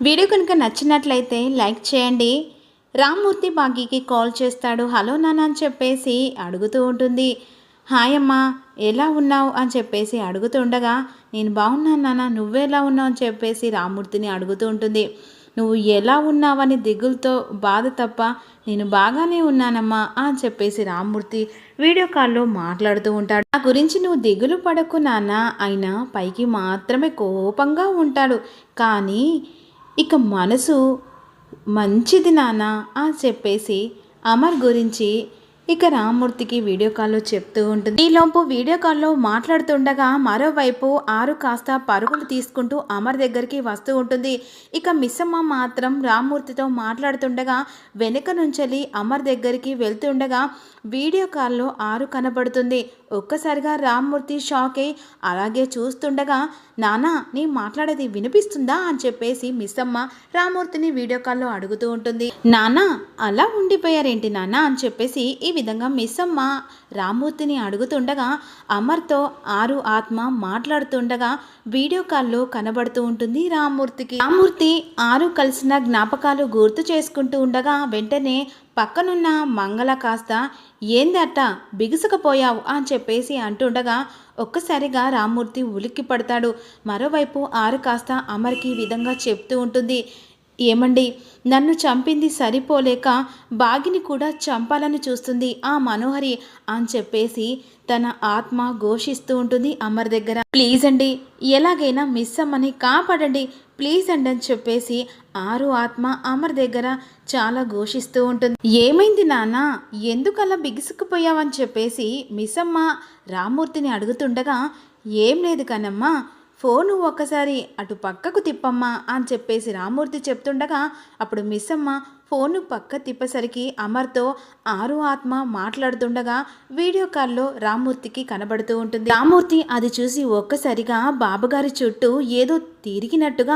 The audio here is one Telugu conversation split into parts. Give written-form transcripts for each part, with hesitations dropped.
వీడియో కనుక నచ్చినట్లయితే లైక్ చేయండి. రామ్మూర్తి భాగ్యకి కాల్ చేస్తాడు. హలో నాన్న అని చెప్పేసి అడుగుతూ ఉంటుంది. హాయ్ అమ్మా, ఎలా ఉన్నావు అని చెప్పేసి అడుగుతుండగా, నేను బాగున్నాను నాన్న, నువ్వెలా ఉన్నావు అని చెప్పేసి రామ్మూర్తిని అడుగుతూ ఉంటుంది. నువ్వు ఎలా ఉన్నావని దిగులతో బాధ తప్ప నేను బాగానే ఉన్నానమ్మా అని చెప్పేసి రామ్మూర్తి వీడియో కాల్లో మాట్లాడుతూ ఉంటాడు. నా గురించి నువ్వు దిగులు పడకు నాన్న, అయినా పైకి మాత్రమే కోపంగా ఉంటాడు, కానీ ఇక మనసు మంచిది నాన్న అని చెప్పేసి అమర్ గురించి ఇక రామ్మూర్తికి వీడియో కాల్లో చెప్తూ ఉంటుంది. ఈలోపు వీడియో కాల్లో మాట్లాడుతుండగా మరోవైపు ఆరు కాస్త పరుగులు తీసుకుంటూ అమర్ దగ్గరికి వస్తూ ఉంటుంది. ఇక మిస్సమ్మ మాత్రం రామ్మూర్తితో మాట్లాడుతుండగా వెనుక నుంచెల్లి అమర్ దగ్గరికి వెళ్తుండగా వీడియో కాల్లో ఆరు కనబడుతుంది. ఒక్కసారిగా రామ్మూర్తి షాక్ అయి అలాగే చూస్తుండగా, నానా నీ మాట్లాడేది వినిపిస్తుందా అని చెప్పేసి మిస్సమ్మ రామ్మూర్తిని వీడియో కాల్లో అడుగుతూ ఉంటుంది. నానా అలా ఉండిపోయారేంటి నాన్న అని చెప్పేసి ఈ విధంగా మిస్సమ్మ రామ్మూర్తిని అడుగుతుండగా అమర్తో ఆరు ఆత్మ మాట్లాడుతుండగా వీడియో కాల్లో కనబడుతూ ఉంటుంది రామ్మూర్తికి. రామ్మూర్తి ఆరు కలిసిన జ్ఞాపకాలు గుర్తు చేసుకుంటూ ఉండగా వెంటనే పక్కనున్న మంగళ కాస్త ఏందట బిగుసుకపోయావు అని చెప్పేసి అంటుండగా ఒక్కసారిగా రామ్మూర్తి ఉలిక్కి పడతాడు. మరోవైపు ఆరు కాస్త అమర్కి ఈ విధంగా చెప్తూ ఉంటుంది. ఏమండి, నన్ను చంపింది సరిపోలేక బాగిని కూడా చంపాలని చూస్తుంది ఆ మనోహరి అని చెప్పేసి తన ఆత్మ ఘోషిస్తూ ఉంటుంది అమర్ దగ్గర. ప్లీజ్ అండి, ఎలాగైనా మిస్ అమ్మని కాపాడండి ప్లీజ్ అండి అని చెప్పేసి ఆరు ఆత్మ అమర్ దగ్గర చాలా ఘోషిస్తూ ఉంటుంది. ఏమైంది నాన్న, ఎందుకలా బిగుసుకుపోయావని చెప్పేసి మిస్ అమ్మ రామ్మూర్తిని అడుగుతుండగా, ఏం లేదు కానమ్మా, ఫోను ఒక్కసారి అటు పక్కకు తిప్పమ్మా అని చెప్పేసి రామ్మూర్తి చెప్తుండగా అప్పుడు మిస్ అమ్మ ఫోను పక్క తిప్పేసరికి అమర్తో ఆరు ఆత్మ మాట్లాడుతుండగా వీడియో కాల్లో రామ్మూర్తికి కనబడుతూ ఉంటుంది. రామ్మూర్తి అది చూసి ఒక్కసారిగా బాబుగారి చుట్టూ ఏదో తిరిగినట్టుగా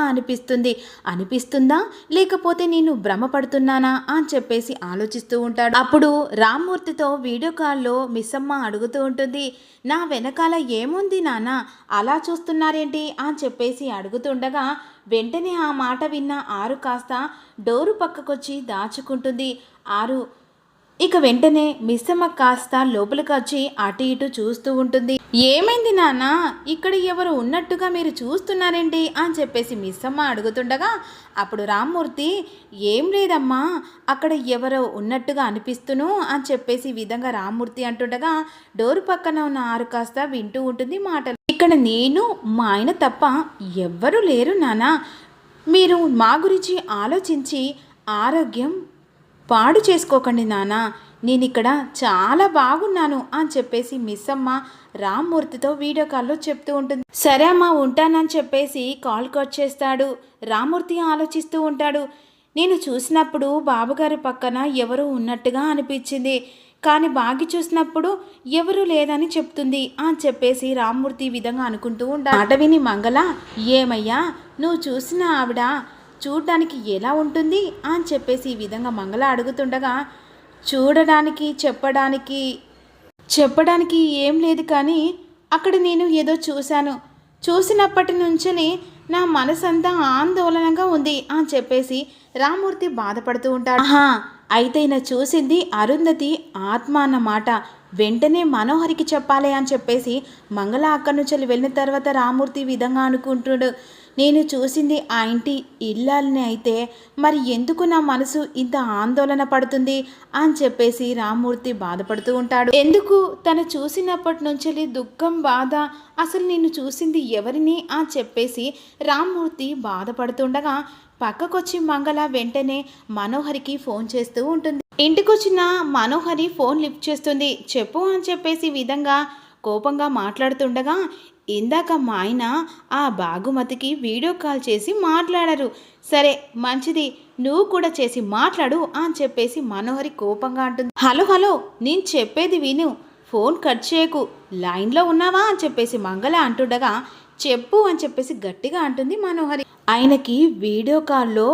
అనిపిస్తుందా లేకపోతే నేను భ్రమపడుతున్నానా అని చెప్పేసి ఆలోచిస్తూ ఉంటాడు. అప్పుడు రామ్మూర్తితో వీడియో కాల్లో మిస్ అమ్మ అడుగుతూ ఉంటుంది. నా వెనకాల ఏముంది నాన్న, అలా చూస్తున్నారేంటి అని చెప్పేసి అడుగుతుండగా వెంటనే ఆ మాట విన్న ఆరు కాస్త డోరు పక్కకొచ్చి దాచుకుంటుంది. ఆరు ఇక వెంటనే మిస్సమ్మ కాస్త లోపలికి వచ్చి అటు ఇటు చూస్తూ ఉంటుంది. ఏమైంది నాన్న, ఇక్కడ ఎవరు ఉన్నట్టుగా మీరు చూస్తున్నారేంటి అని చెప్పేసి మిస్సమ్మ అడుగుతుండగా అప్పుడు రామ్మూర్తి, ఏం లేదమ్మా, అక్కడ ఎవరో ఉన్నట్టుగా అనిపిస్తును అని చెప్పేసి విధంగా రామ్మూర్తి అంటుండగా డోరు పక్కన ఉన్న ఆరు కాస్త వింటూ ఉంటుంది మాటలు. ఇక్కడ నేను మా ఆయన తప్ప ఎవ్వరూ లేరు నాన్న, మీరు మా గురించి ఆలోచించి ఆరోగ్యం పాడు చేసుకోకండి నాన్న, నేను ఇక్కడ చాలా బాగున్నాను అని చెప్పేసి మిస్ అమ్మ రామ్మూర్తితో వీడియో కాల్లో చెప్తూ ఉంటుంది. సరే అమ్మా ఉంటానని చెప్పేసి కాల్ కట్ చేస్తాడు. రామ్మూర్తి ఆలోచిస్తూ ఉంటాడు. నేను చూసినప్పుడు బాబుగారి పక్కన ఎవరో ఉన్నట్టుగా అనిపించింది, కానీ బాగి చూసినప్పుడు ఎవరూ లేదని చెప్తుంది అని చెప్పేసి రామ్మూర్తి ఈ విధంగా అనుకుంటూ ఉంటాడు. మాట విని మంగళ, ఏమయ్యా నువ్వు చూసిన ఆవిడ చూడడానికి ఎలా ఉంటుంది అని చెప్పేసి ఈ విధంగా మంగళ అడుగుతుండగా, చూడడానికి చెప్పడానికి ఏం లేదు, కానీ అక్కడ నేను ఏదో చూసినప్పటి నుంచి నా మనసంతా ఆందోళనగా ఉంది అని చెప్పేసి రామ్మూర్తి బాధపడుతూ ఉంటాడు. అయితే ఈయన చూసింది అరుంధతి ఆత్మ అన్నమాట, వెంటనే మనోహరికి చెప్పాలి అని చెప్పేసి మంగళ అక్కడి నుంచి వెళ్ళిన తర్వాత రామ్మూర్తి విధంగా అనుకుంటున్నాడు. నేను చూసింది ఆ ఇంటి ఇల్లాలని అయితే మరి ఎందుకు నా మనసు ఇంత ఆందోళన పడుతుంది అని చెప్పేసి రామ్మూర్తి బాధపడుతూ ఉంటాడు. ఎందుకు తను చూసినప్పటి నుంచి దుఃఖం బాధ, అసలు నేను చూసింది ఎవరిని అని చెప్పేసి రామ్మూర్తి బాధపడుతుండగా పక్కకొచ్చి మంగళ వెంటనే మనోహరికి ఫోన్ చేస్తూ ఉంటుంది. ఇంటికొచ్చిన మనోహరి ఫోన్ లిఫ్ట్ చేస్తుంది. చెప్పు అని చెప్పేసి విధంగా కోపంగా మాట్లాడుతుండగా, ఇందాక మా ఆయన ఆ బాగుమతికి వీడియో కాల్ చేసి మాట్లాడారు, సరే మంచిది నువ్వు కూడా చేసి మాట్లాడు అని చెప్పేసి మనోహరి కోపంగా అంటుంది. హలో నేను చెప్పేది విను, ఫోన్ కట్ చేయకు, లైన్లో ఉన్నావా అని చెప్పేసి మంగళ అంటుండగా చెప్పు అని చెప్పేసి గట్టిగా అంటుంది మనోహరి. ఆయనకి వీడియో కాల్లో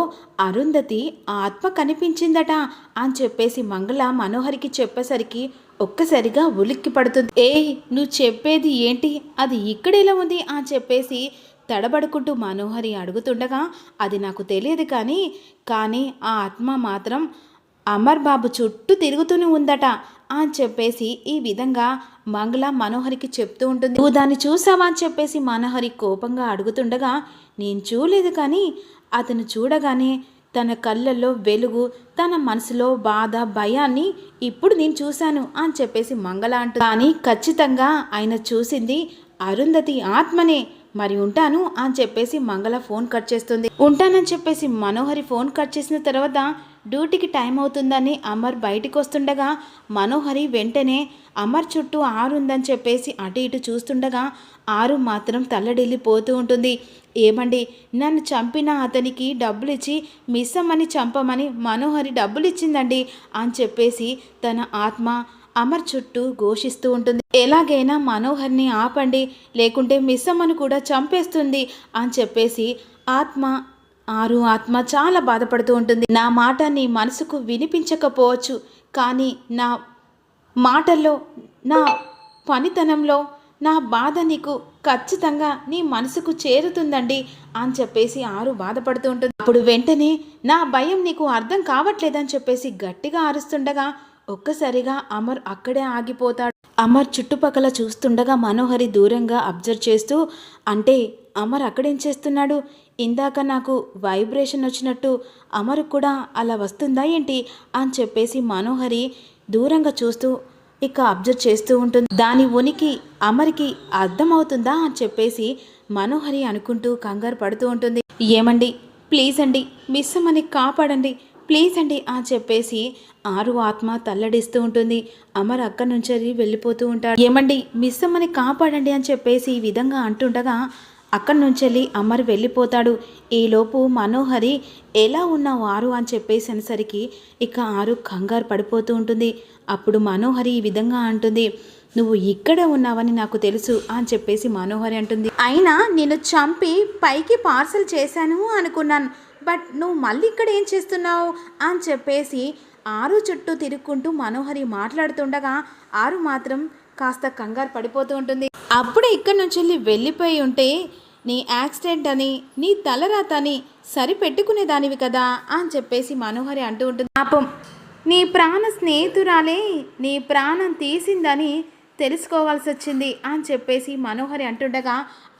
అరుంధతి ఆత్మ కనిపించిందట అని చెప్పేసి మంగళ మనోహరికి చెప్పేసరికి ఒక్కసారిగా ఉలిక్కి పడుతుంది. నువ్వు చెప్పేది ఏంటి, అది ఇక్కడెలా ఉంది అని చెప్పేసి తడబడుకుంటూ మనోహరి అడుగుతుండగా, అది నాకు తెలియదు కానీ ఆ ఆత్మ మాత్రం అమర్ బాబు చుట్టూ తిరుగుతూనే ఉందట అని చెప్పేసి ఈ విధంగా మంగళ మనోహరికి చెప్తూ ఉంటుంది. నువ్వు దాన్ని చూసావా అని చెప్పేసి మనోహరి కోపంగా అడుగుతుండగా, నేను చూడలేదు కానీ అతను చూడగానే తన కళ్ళల్లో వెలుగు, తన మనసులో బాధ, భయాన్ని ఇప్పుడు నేను చూశాను అని చెప్పేసి మంగళ అంటుంది. కానీ ఖచ్చితంగా ఆయన చూసింది అరుంధతి ఆత్మనే. మరి ఉంటాను అని చెప్పేసి మంగళ ఫోన్ కట్ చేస్తుంది. ఉంటానని చెప్పేసి మనోహరి ఫోన్ కట్ చేసిన తర్వాత డ్యూటీకి టైం అవుతుందని అమర్ బయటికి వస్తుండగా మనోహరి వెంటనే అమర్ చుట్టూ ఆరు ఉందని చెప్పేసి అటు ఇటు చూస్తుండగా ఆరు మాత్రం తల్లడిల్లిపోతూ ఉంటుంది. ఏమండి, నన్ను చంపిన అతనికి డబ్బులు ఇచ్చి మిస్ అమ్మని చంపమని మనోహరి డబ్బులు ఇచ్చిందండి అని చెప్పేసి తన ఆత్మ అమర్ చుట్టూ ఘోషిస్తూ ఉంటుంది. ఎలాగైనా మనోహర్ని ఆపండి, లేకుంటే మిస్ అమ్మను కూడా చంపేస్తుంది అని చెప్పేసి ఆత్మ చాలా బాధపడుతూ ఉంటుంది. నా మాట నీ మనసుకు వినిపించకపోవచ్చు, కానీ నా మాటల్లో, నా పనితనంలో నా బాధ నీకు ఖచ్చితంగా నీ మనసుకు చేరుతుందండి అని చెప్పేసి ఆరు బాధపడుతూ ఉంటుంది. అప్పుడు వెంటనే నా భయం నీకు అర్థం కావట్లేదని చెప్పేసి గట్టిగా అరుస్తుండగా ఒక్కసారిగా అమర్ అక్కడే ఆగిపోతాడు. అమర్ చుట్టుపక్కల చూస్తుండగా మనోహరి దూరంగా అబ్జర్వ్ చేస్తూ, అంటే అమర్ అక్కడేం చేస్తున్నాడు? ఇందాక నాకు వైబ్రేషన్ వచ్చినట్టు అమర్ కూడా అలా వస్తుందా ఏంటి అని చెప్పేసి మనోహరి దూరంగా చూస్తూ ఇక అబ్జర్వ్ చేస్తూ ఉంటుంది. దాని ఉనికి అమర్కి అర్థమవుతుందా అని చెప్పేసి మనోహరి అనుకుంటూ కంగారు పడుతూ ఉంటుంది. ఏమండి, ప్లీజ్ అండి, మిస్ అమ్మని కాపాడండి, ప్లీజ్ అండి అని చెప్పేసి ఆరు ఆత్మ తల్లడిస్తూ ఉంటుంది. అమర్ అక్కడి నుంచి వెళ్ళిపోతూ ఉంటాడు. ఏమండి, మిస్ అమ్మని కాపాడండి అని చెప్పేసి ఈ విధంగా అంటుండగా అక్కడి నుంచి అమర్ వెళ్ళిపోతాడు. ఈలోపు మనోహరి ఎలా ఉన్నావు ఆరు అని చెప్పేసి అనేసరికి ఇక ఆరు కంగారు పడిపోతూ ఉంటుంది. అప్పుడు మనోహరి ఈ విధంగా అంటుంది, నువ్వు ఇక్కడ ఉన్నావని నాకు తెలుసు అని చెప్పేసి మనోహరి అంటుంది. అయినా నేను చంపి పైకి పార్సల్ చేశాను అనుకున్నాను, బట్ నువ్వు మళ్ళీ ఇక్కడ ఏం చేస్తున్నావు అని చెప్పేసి ఆరు చుట్టూ తిరుక్కుంటూ మనోహరి మాట్లాడుతుండగా ఆరు మాత్రం కాస్త కంగారు పడిపోతూ ఉంటుంది. అప్పుడే ఇక్కడి నుంచి వెళ్ళిపోయి ఉంటే నీ యాక్సిడెంట్ అని, నీ తలరాత అని సరిపెట్టుకునేదానివి కదా అని చెప్పేసి మనోహరి అంటూ ఉంటుంది. పాపం నీ ప్రాణ స్నేహితురాలే నీ ప్రాణం తీసిందని తెలుసుకోవాల్సి వచ్చింది అని చెప్పేసి మనోహరి అంటుండగా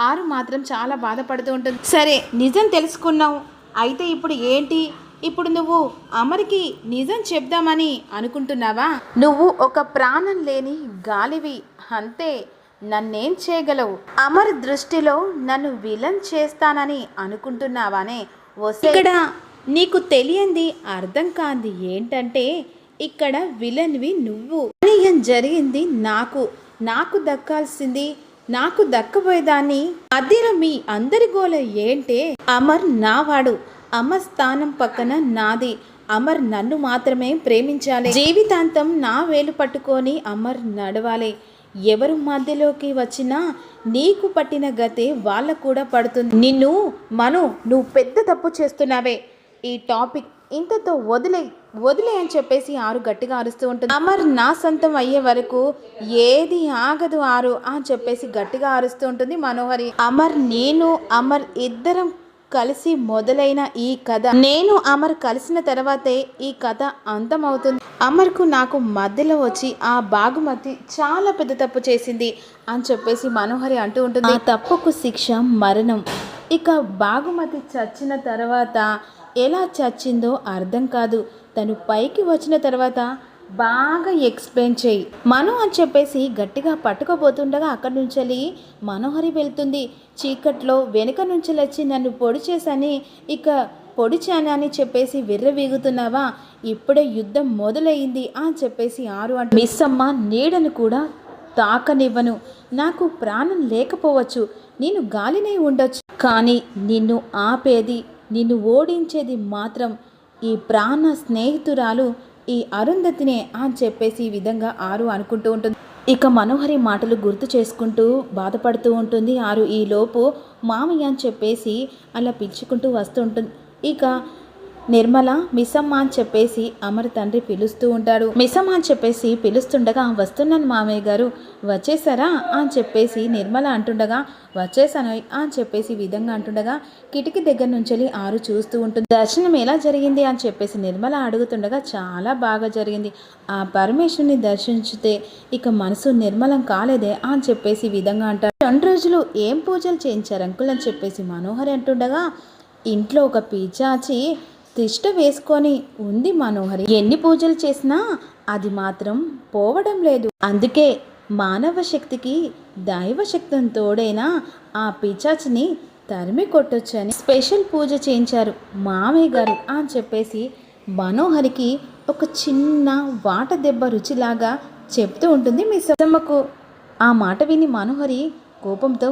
ఆరు మాత్రం చాలా బాధపడుతూ ఉంటుంది. సరే, నిజం తెలుసుకున్నావు, అయితే ఇప్పుడు ఏంటి? ఇప్పుడు నువ్వు అమర్కి నిజం చెప్దామని అనుకుంటున్నావా? నువ్వు ఒక ప్రాణం లేని గాలివి, అంతే, నన్నేం చేయగలవు? అమర్ దృష్టిలో నన్ను విలన్ చేస్తానని అనుకుంటున్నావానే? ఇక్కడ నీకు తెలియంది, అర్థం కాంది ఏంటంటే ఇక్కడ విలన్వి నువ్వు. అన్యాయం జరిగింది నాకు దక్కాల్సింది నాకు దక్కబోయేదాన్ని మధ్యలో మీ అందరి గోల ఏంటే? అమర్ నావాడు, అమర్ స్థానం పక్కన నాది. అమర్ నన్ను మాత్రమే ప్రేమించాలి, జీవితాంతం నా వేలు పట్టుకొని అమర్ నడవాలి. ఎవరు మధ్యలోకి వచ్చినా నీకు పట్టిన గతే వాళ్ళకు కూడా పడుతుంది. నువ్వు పెద్ద తప్పు చేస్తున్నావే. ఈ టాపిక్ ఇంతతో వదిలే అని చెప్పేసి ఆరు గట్టిగా అరుస్తూ ఉంటుంది. అమర్ నా సొంతం అయ్యే వరకు ఏది ఆగదు ఆరు అని చెప్పేసి గట్టిగా అరుస్తూ ఉంటుంది మనోహరి. అమర్ ఇద్దరం కలిసి మొదలైన ఈ కథ, నేను అమర్ కలిసిన తర్వాతే ఈ కథ అంతమవుతుంది. అమర్కు నాకు మధ్యలో వచ్చి ఆ బాగుమతి చాలా పెద్ద తప్పు చేసింది అని చెప్పేసి మనోహరి అంటూ ఉంటుంది. ఆ తప్పుకు శిక్ష మరణం. ఇక బాగుమతి చచ్చిన తర్వాత ఎలా చచ్చిందో అర్థం కాదు. తను పైకి వచ్చిన తర్వాత బాగా ఎక్స్ప్లెయిన్ చేయి మను అని చెప్పేసి గట్టిగా పట్టుకోబోతుండగా అక్కడి నుంచి మనోహరి వెళ్తుంది. చీకట్లో వెనుక నుంచి వచ్చి నన్ను పొడి చేశాని, ఇక పొడిచాను అని చెప్పేసి విర్రవీగుతున్నావా? ఇప్పుడే యుద్ధం మొదలైంది అని చెప్పేసి ఆరు అంటే మిస్ అమ్మ నీడను కూడా తాకనివ్వను. నాకు ప్రాణం లేకపోవచ్చు, నేను గాలినే ఉండొచ్చు, కానీ నిన్ను ఆపేది, నిన్ను ఓడించేది మాత్రం ఈ ప్రాణ స్నేహితురాలు ఈ అరుంధతినే అని చెప్పేసి ఈ విధంగా ఆరు అనుకుంటూ ఉంటుంది. ఇక మనోహరి మాటలు గుర్తు చేసుకుంటూ బాధపడుతూ ఉంటుంది ఆరు. ఈలోపు మామయ్య అని చెప్పేసి అలా పిలుచుకుంటూ వస్తూ ఉంటుంది. ఇక నిర్మల మిస్సమ్మ అని చెప్పేసి అమర్ తండ్రి పిలుస్తూ ఉంటాడు. మిస్సమ్మ అని చెప్పేసి పిలుస్తుండగా వస్తున్నాను మామయ్య గారు వచ్చేసారా అని చెప్పేసి నిర్మల అంటుండగా వచ్చేసాను అని చెప్పేసి విధంగా అంటుండగా కిటికీ దగ్గర నుంచి ఆరు చూస్తూ ఉంటుంది. దర్శనం ఎలా జరిగింది అని చెప్పేసి నిర్మల అడుగుతుండగా చాలా బాగా జరిగింది. ఆ పరమేశ్వరుని దర్శించితే ఇక మనసు నిర్మలం కాలేదే అని చెప్పేసి విధంగా అంటాడు. 2 రోజులు ఏం పూజలు చేయించారు అంకుల్ అని చెప్పేసి మనోహరి అంటుండగా ఇంట్లో ఒక పిశాచి తిష్ట వేసుకొని ఉంది మనోహరి. ఎన్ని పూజలు చేసినా అది మాత్రం పోవడం లేదు. అందుకే మానవ శక్తికి దైవ శక్తిని తోడైనా ఆ పిశాచిని తరిమి కొట్టొచ్చని స్పెషల్ పూజ చేయించారు మామయ్య గారు అని చెప్పేసి మనోహరికి ఒక చిన్న వాట దెబ్బ రుచిలాగా చెప్తూ ఉంటుంది మిస్సమ్మకు. ఆ మాట విని మనోహరి కోపంతో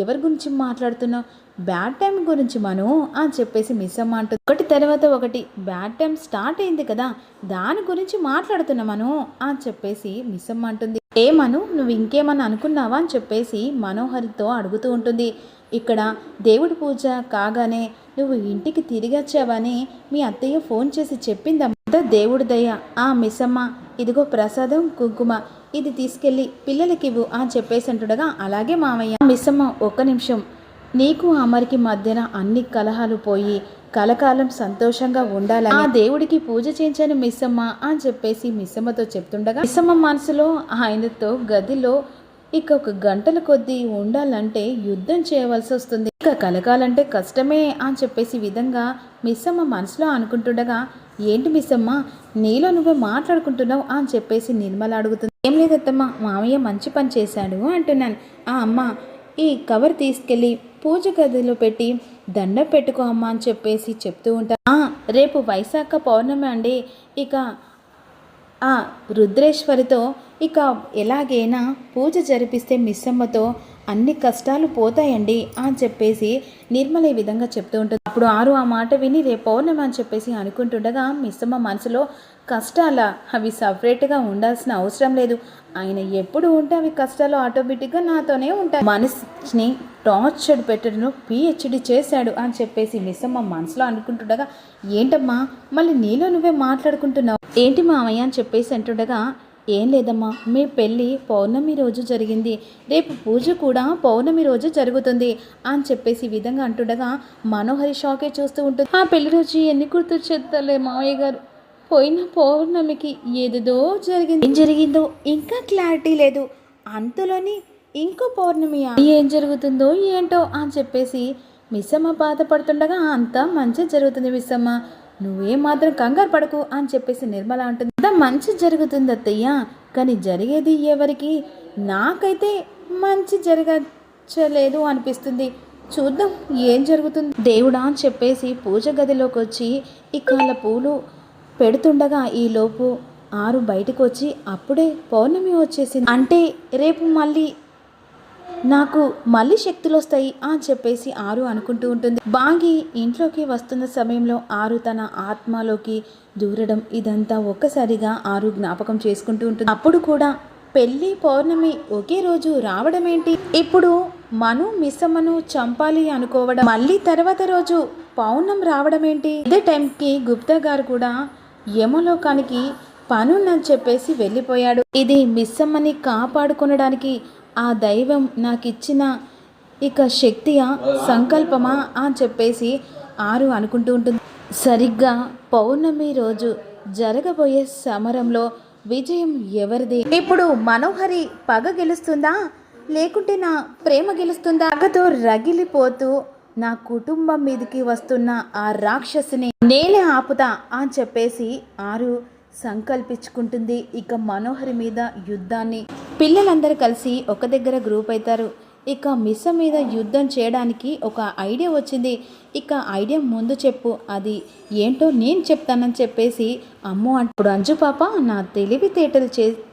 ఎవరి గురించి మాట్లాడుతున్నావు, బ్యాడ్ టైం గురించి మను అని చెప్పేసి మిస్సమ్మ అంటుంది. ఒకటి తర్వాత ఒకటి బ్యాడ్ టైం స్టార్ట్ అయింది కదా, దాని గురించి మాట్లాడుతున్నా మను అని చెప్పేసి మిస్సమ్మ అంటుంది. మను నువ్వు ఇంకేమన్నా అనుకున్నావా అని చెప్పేసి మనోహరితో అడుగుతూ ఉంటుంది. ఇక్కడ దేవుడి పూజ కాగానే నువ్వు ఇంటికి తిరిగి వచ్చావని మీ అత్తయ్య ఫోన్ చేసి చెప్పిందమ్మ. దేవుడి దయ. మిస్సమ్మ ఇదిగో ప్రసాదం కుంకుమ, ఇది తీసుకెళ్ళి పిల్లలకివ్వు అని చెప్పేసి అంటుండగా అలాగే మామయ్య. మిస్సమ్మ ఒక్క నిమిషం, నీకు అమరికి మధ్యన అన్ని కలహాలు పోయి కలకాలం సంతోషంగా ఉండాలని ఆ దేవుడికి పూజ చేయించాను మిస్సమ్మ అని చెప్పేసి మిస్సమ్మతో చెప్తుండగా మిస్సమ్మ మనసులో ఆయనతో గదిలో ఇక 1 గంటల కొద్దీ ఉండాలంటే యుద్ధం చేయవలసి వస్తుంది, ఇక కలకాలంటే కష్టమే అని చెప్పేసి విధంగా మిస్సమ్మ మనసులో అనుకుంటుండగా ఏంటి మిస్సమ్మ నీలో నువ్వే మాట్లాడుకుంటున్నావు అని చెప్పేసి నిర్మల అడుగుతుంది. ఏం లేదత్తమ్మ, మామయ్య మంచి పని చేశాడు అంటున్నాను. అమ్మ ఈ కవర్ తీసుకెళ్ళి పూజ గదిలో పెట్టి దండం పెట్టుకో అమ్మ అని చెప్పేసి చెప్తూ ఉంటా. రేపు వైశాఖ పౌర్ణమి అండి, ఇక రుద్రేశ్వరితో ఇక ఎలాగైనా పూజ జరిపిస్తే మిస్సమ్మతో అన్ని కష్టాలు పోతాయండి అని చెప్పేసి నిర్మల ఈ విధంగా చెప్తూ ఉంటుంది. అప్పుడు ఆరు ఆ మాట విని రేపు పౌర్ణమి అని చెప్పేసి అనుకుంటుండగా మిస్సమ్మ మనసులో కష్టాల అవి సపరేట్గా ఉండాల్సిన అవసరం లేదు, ఆయన ఎప్పుడు ఉంటే అవి కష్టాలు ఆటోమేటిక్గా నాతోనే ఉంటాయి, మనసుని టార్చర్ పెట్టడం పిహెచ్డి చేశాడు అని చెప్పేసి మిస్సమ్మ మనసులో అనుకుంటుండగా ఏంటమ్మా మళ్ళీ నీలో నువ్వే మాట్లాడుకుంటున్నావు ఏంటి మామయ్య అని చెప్పేసి అంటుండగా ఏం లేదమ్మా, మీ పెళ్ళి పౌర్ణమి రోజు జరిగింది, రేపు పూజ కూడా పౌర్ణమి రోజు జరుగుతుంది అని చెప్పేసి విధంగా అంటుండగా మనోహరి షాకే చూస్తూ ఉంటుంది. ఆ పెళ్లి రోజు ఎన్ని గుర్తు చేస్తలే మామయ్య గారు, పోయిన పౌర్ణమికి ఏదేదో జరిగింది, ఏం జరిగిందో ఇంకా క్లారిటీ లేదు, అంతలోని ఇంకో పౌర్ణమి ఏం జరుగుతుందో ఏంటో అని చెప్పేసి మిస్సమ్మ బాధపడుతుండగా అంతా మంచి జరుగుతుంది మిస్సమ్మ, నువ్వేం మాత్రం కంగారు పడకు అని చెప్పేసి నిర్మల అంటుంది. అంతా మంచి జరుగుతుంది అత్తయ్య, కానీ జరిగేది ఎవరికి, నాకైతే మంచి జరగలేదు అనిపిస్తుంది, చూద్దాం ఏం జరుగుతుంది దేవుడా అని చెప్పేసి పూజ గదిలోకి వచ్చి ఇక పూలు పెడుతుండగా ఈలోపు ఆరు బయటకు వచ్చి అప్పుడే పౌర్ణమి వచ్చేసింది, అంటే రేపు నాకు మళ్ళీ శక్తులు వస్తాయి అని చెప్పేసి ఆరు అనుకుంటూ ఉంటుంది. బాగి ఇంట్లోకి వస్తున్న సమయంలో ఆరు తన ఆత్మలోకి దూరడం ఇదంతా ఒక్కసారిగా ఆరు జ్ఞాపకం చేసుకుంటూ ఉంటుంది. అప్పుడు కూడా పెళ్ళి పౌర్ణమి ఒకే రోజు రావడం ఏంటి, ఇప్పుడు మను మిస్సమ్మను చంపాలి అనుకోవడం, మళ్ళీ తర్వాత రోజు పౌర్ణం రావడం ఏంటి, ఇదే టైంకి గుప్తా గారు కూడా యమలోకానికి పనుందని చెప్పేసి వెళ్ళిపోయాడు, ఇది మిస్సమ్మని కాపాడుకొనడానికి ఆ దైవం నాకిచ్చిన ఇక శక్తియా సంకల్పమా అని చెప్పేసి ఆరు అనుకుంటూ ఉంటుంది. సరిగ్గా పౌర్ణమి రోజు జరగబోయే సమరంలో విజయం ఎవరిది, ఇప్పుడు మనోహరి పగ గెలుస్తుందా లేకుంటే నా ప్రేమ గెలుస్తుందా, పగతో రగిలిపోతూ నా కుటుంబం మీదకి వస్తున్న ఆ రాక్షసిని నేనే ఆపుతా అని చెప్పేసి ఆరు సంకల్పించుకుంటుంది. ఇక మనోహరి మీద యుద్ధాన్ని పిల్లలందరూ కలిసి ఒక దగ్గర గ్రూప్ అవుతారు. ఇక మిస్స మీద యుద్ధం చేయడానికి ఒక ఐడియా వచ్చింది, ఇక ఐడియా ముందు చెప్పు, అది ఏంటో నేను చెప్తానని చెప్పేసి అమ్మో అప్పుడు అంజు పాప నా తెలివితేటలు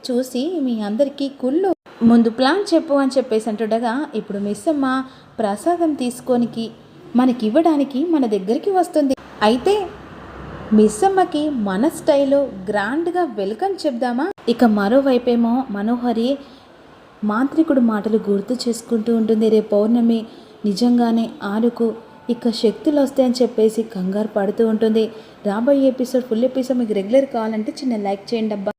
చూసి మీ అందరికీ కుళ్ళు, ముందు ప్లాన్ చెప్పు అని చెప్పేసి అంటుండగా ఇప్పుడు మిస్సమ్మ ప్రసాదం తీసుకోనికి మనకివ్వడానికి మన దగ్గరికి వస్తుంది, అయితే మిస్సమ్మకి మన స్టైల్లో గ్రాండ్గా వెల్కమ్ చెప్దామా. ఇక మరోవైపేమో మనోహరి మాంత్రికుడు మాటలు గుర్తు చేసుకుంటూ ఉంటుంది. రేపు పౌర్ణమి నిజంగానే ఆరుకు ఇక శక్తులు వస్తాయని చెప్పేసి కంగారు పడుతూ ఉంటుంది. రాబోయే ఎపిసోడ్ ఫుల్ ఎపిసోడ్ మీకు రెగ్యులర్ కావాలంటే చిన్న లైక్ చేయండి అబ్బా.